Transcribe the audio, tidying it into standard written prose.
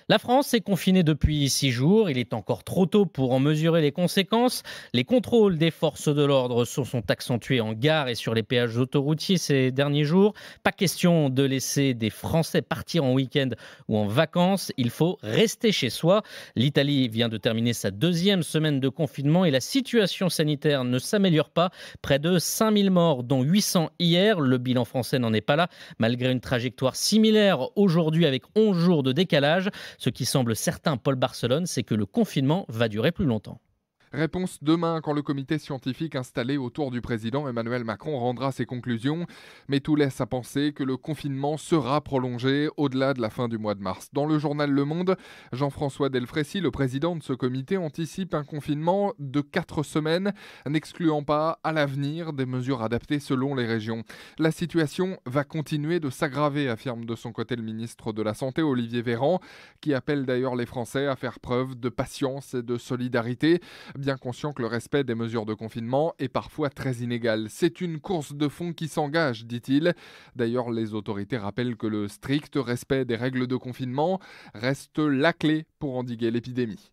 La France est confinée depuis 6 jours. Il est encore trop tôt pour en mesurer les conséquences. Les contrôles des forces de l'ordre se sont accentués en gare et sur les péages autoroutiers ces derniers jours. Pas question de laisser des Français partir en week-end ou en vacances. Il faut rester chez soi. L'Italie vient de terminer sa deuxième semaine de confinement et la situation sanitaire ne s'améliore pas. Près de 5000 morts, dont 800 hier. Le bilan français n'en est pas là, malgré une trajectoire similaire aujourd'hui avec 11 jours de décalage. Ce qui semble certain, Paul Barcelone, c'est que le confinement va durer plus longtemps. Réponse demain quand le comité scientifique installé autour du président Emmanuel Macron rendra ses conclusions. Mais tout laisse à penser que le confinement sera prolongé au-delà de la fin du mois de mars. Dans le journal Le Monde, Jean-François Delfrécy, le président de ce comité, anticipe un confinement de 4 semaines, n'excluant pas à l'avenir des mesures adaptées selon les régions. La situation va continuer de s'aggraver, affirme de son côté le ministre de la Santé, Olivier Véran, qui appelle d'ailleurs les Français à faire preuve de patience et de solidarité, bien conscient que le respect des mesures de confinement est parfois très inégal. C'est une course de fond qui s'engage, dit-il. D'ailleurs, les autorités rappellent que le strict respect des règles de confinement reste la clé pour endiguer l'épidémie.